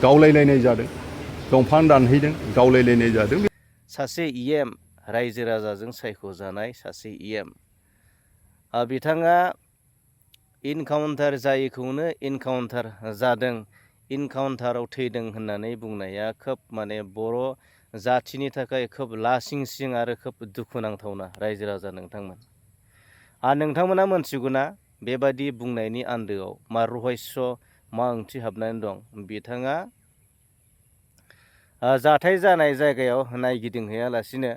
गावलायलायनाय जादों, दंफां दानहैदों, गावलायलायनाय जादों। सासे इएम रायजो राजाजों सायख'जानाय सासे इएम बिथाङा इनकाउन्टार जायैखौनो इनकाउन्टार जादों, इनकाउन्टाराव थैदों होननानै बुंनाया खोब माने बर' जाथिनि थाखाय खोब लासिंसिं आरो खोब दुखुनांथावना रायजो राजा नोंथांमोन। नोंथांमोना मोनथिगौना बेबादि बुंनायनि आन्दोआव मा रहस्य, मा ओंथि हाबनानै दं? बिथाङा जाथाय जानाय जायगायाव नायगिदिंहैयालासिनो,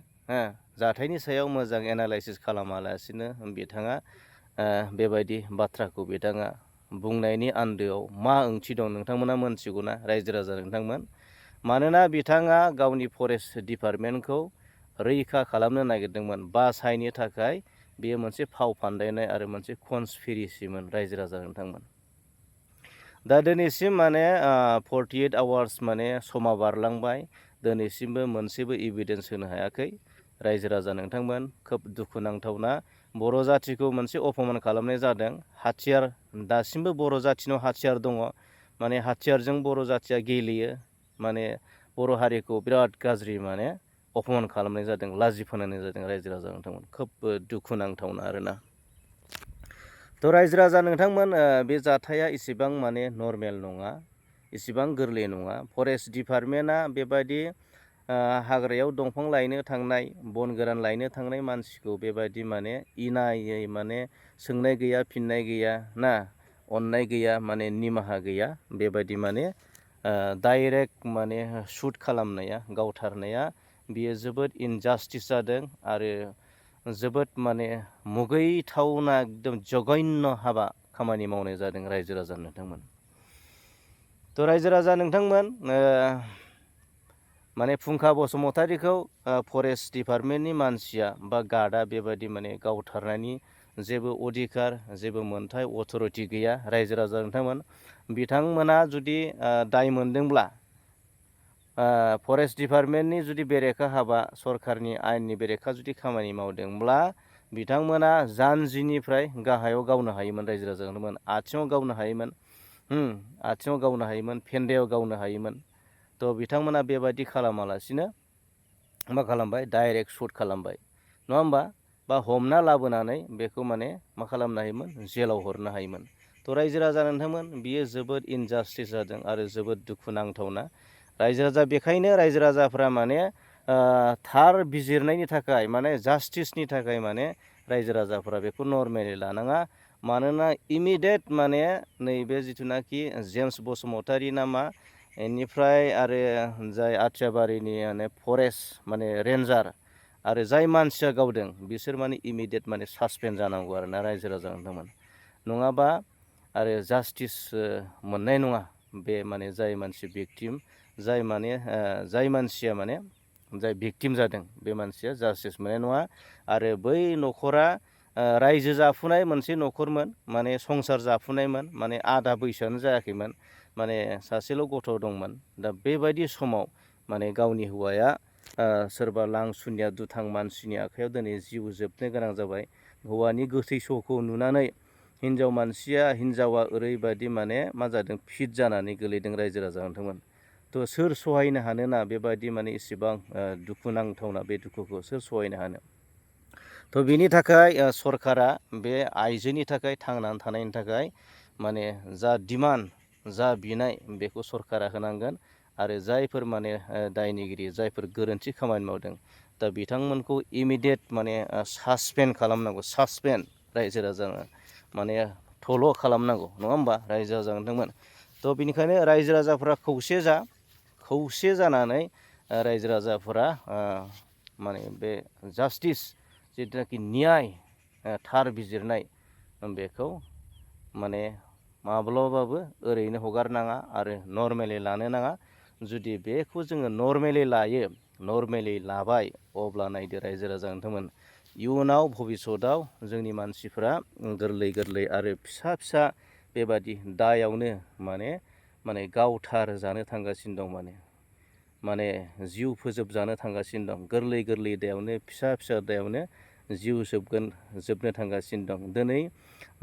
जाथायनि सायाव मोजां एनालाइसिस खालामालासिनो बिथाङा बेबायदि बाथ्राखौ बिथाङा बुंनायनि आन्दोआव मा ओंथि दं नोंथांमोना मोनथिगौना रायजो राजा नोंथांमोन? मानोना बिथाङा गावनि फरेस्ट डिपार्टमेन्टखौ रैखा खालामनो नागिरदोंमोन, बासायनो थाखाय। बेयो मोनसे फाव फान्दायनाय आरो मोनसे कनस्पिरेसिमोन रायजो राजा नोंथांमोन। दा दिनैसिम माने 48 आवार्स माने समा बारलांबाय, दिनैसिमबो मोनसेबो एभिडेन्स होनो हायाखै रायजो राजा नोंथांमोन। खोब दुखुनांथावना बर' जाथिखौ मोनसे अपमान खालामनाय जादों। हाथियार, दासिमबो बर' जाथिनाव हाथियार दङ, माने हाथियारजों बर' जाथिया गेलेयो, माने बर' हारिखौ बिराद गाज्रि माने अपमान खालामनाय जादों, लाजि फोनांनाय जादों रायजो राजा नोंथांमोन। खोब दुखुनांथावना आरोना। थ' रायजो राजा नोंथांमोन, बे जाथाया इसेबां माने नर्मेल नङा, इसेबां गोरलै नङा। फरेस्ट डिपार्टमेन्टआ बेबायदि हाग्रायाव दंफां लायनो थांनाय, बन गोरान लायनो थांनाय मानसिखौ बेबायदि माने इनायै माने सोंनाय गैया, फिननाय गैया ना, अननाय गैया, माने निमाहा गैया, बेबायदि माने डाइरेक्ट माने सुट खालामनाया, गावथारनाया, बियो जोबोद इनजास्टिस जादों आरो जोबोद माने मुगैथावना एकदम जघन्य हाबा खामानि मावनाय जादों रायजो राजा नोंथांमोन। थ' रायजो राजा नोंथांमोन, माने फुंखा बसुमतारीखौ फरेस्ट डिपार्टमेन्टनि मानसिया बा गार्डआ बेबायदि माने गावथारनायनि जेबो अधिकार, जेबो मोनथाय, अथरिटि गैया रायजो राजा नोंथांमोन। बिथांमोना जुदि दाय मोनदोंब्ला, फरेस्ट डिपार्टमेन्टनि जुदि बेरेखा हाबा, सरकारनि आयेननि बेरेखा जुदि खामानि मावदोंब्ला बिथांमोना जानजिनिफ्राय गाहायाव गावनो हायोमोन रायजो राजा नोंथांमोन। आथिङाव गावनो हायोमोन, आथिङाव गावनो हायोमोन, फेन्दायाव गावनो हायोमोन। थ' बिथांमोना बेबायदि खालामालासिनो मा खालामबाय, डाइरेक्ट सुट खालामबाय, नङा होमबा? बा हमना लाबोनानै बेखौ माने मा खालामनो हायोमोन, जेलाव हरनो हायोमोन। थ' रायजो राजा नोंथांमोन, बियो जोबोद इनजास्टिस जादों आरो जोबोद दुखुनांथावना रायजो राजा। बेखायनो रायजो राजाफ्रा माने थार बिजिरनायनि थाखाय, माने जास्टिसनि थाखाय माने रायजो राजाफ्रा बेखौ नर्मेलि लानाङा। मानोना इमिडियेट माने नैबे जिथुनाखि जेम्स बसुमतारी नामा, बेनिफ्राय आरो जाय आथियाबारिनि माने फरेस्ट माने रेन्जार आरो जाय मानसिया गावदों, बिसोर माने इमिडियेट माने सासपेन्ड जानांगौ आरोना रायजो राजा नोंथांमोन। नङाबा आरो जास्टिस मोननाय नङा। बे माने जाय मानसि भिक्टिम, जाय माने जाय मानसिया माने जाय भिक्टिम जादों, बे मानसिया जास्टिस मोननाय नङा। आरो बै न'खरा रायजो जाफुनाय मोनसे न'खरमोन, माने संसार जाफुनायमोन, माने आधा बैसोआनो जायाखैमोन, माने सासेल' गथ' दंमोन। दा बेबायदि समाव माने गावनि हौवाया सोरबा लांसुनिया दुथां मानसिनि आखायाव दिनै जिउ जोबनो गोनां जाबाय। हौवानि गोथै सहखौ नुनानै हिन्जावा ओरैबायदि माने मा जादों, फिट जानानै गोलैदों रायजो राजा नोंथांमोन। थ' सोर सहायनो हानोना बेबायदि माने इसेबां दुखुनांथावना बे दुखुखौ सोर सहायनो हानो? थ' बिनि थाखाय सरकारा बे आइजोनि थाखाय थांनानै थानायनि थाखाय माने जा डिमान्ड, जा बिनाय, बेखौ सरकारा होनांगोन। आरो जायफोर माने दायनिगिरि, जायफोर गोरोन्थि खामानि मावदों, दा बिथांमोनखौ इमिडियेट माने सासपेन्ड खालामनांगौ। सासपेन्ड रायजो राजा माने थल' खालामनांगौ, नङा होमबा रायजो राजा नोंथांमोन? थ' बिनिखायनो रायजो राजाफ्रा खौसे जानानै रायजो राजाफोरा माने बे जास्टिस, जिथुनाखि न्याय, थार बिजिरनाय, बेखौ माने माब्लाबाबो ओरैनो हगारनाङा आरो नर्मेलि लानो नाङा। जुदि बेखौ जोङो नर्मेलि लाबाय, अब्ला नायदो रायजो राजा नोंथांमोन, इयुनाव भबिसतआव जोंनि मानसिफ्रा गोरलै आरो फिसा बेबादि दायावनो माने गावथार जानो थांगासिनो दं, माने जिउ फोजोबजानो थांगासिनो दं। गोरलै दायावनो, फिसा दायावनो जिउ जोबनो थांगासिनो दं। दिनै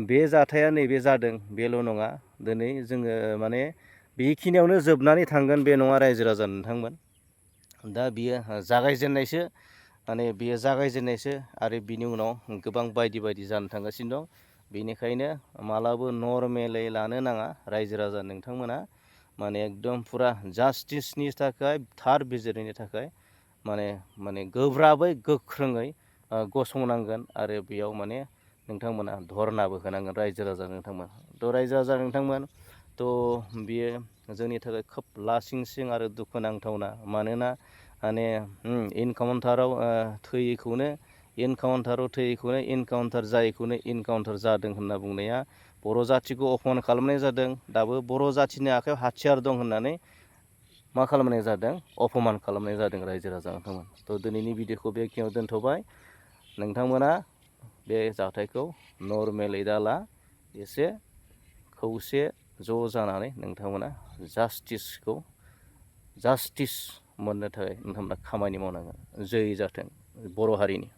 बे जाथाया नैबे जादों, बेल' नङा। दिनै जोङो माने बेखिनियावनो जोबनानै थांगोन बे नङा रायजो राजा नोंथांमोन। दा बियो जागायजेननायसो, माने बियो जागायजेननायसो आरो बिनि उनाव गोबां बायदि बायदि जानो थांगासिनो दं। बेनिखायनो मालाबो नर्मेलै लानो नाङा रायजो राजा नोंथांमोना, माने एकदम फुरा जास्टिसनि थाखाय थार बिजिरनायनि थाखाय माने गोब्राबै गोख्रोङै गसंनांगोन आरो बेयाव माने नोंथांमोना धरनाबो होनांगोन रायजो राजा नोंथांमोन। थ' रायजो राजा नोंथांमोन, थ' बियो जोंनि थाखाय खोब लासिंसिं आरो दुखुनांथावना। मानोना माने इनकाउन्टाराव थैयैखौनो इनकाउन्टार जायैखौनो इनकाउन्टार जादों होनना बुंनाया बर' जाथिखौ अपमान खालामनाय जादों। दाबो बर' जाथिनि आखायाव हाथियार दं होननानै मा खालामनाय जादों, अपमान खालामनाय जादों रायजो राजा नोंथांमोन। थ' दिनैनि भिडिअखौ बेखिनियाव दोनथ'बाय। नोंथांमोना बे जाथायखौ नर्मेलै दाला, एसे खौसे ज' जानानै नोंथांमोना जास्टिस मोननो थाखाय नोंथांमोना खामानि मावनांगोन। जै जाथों बर' हारिनि।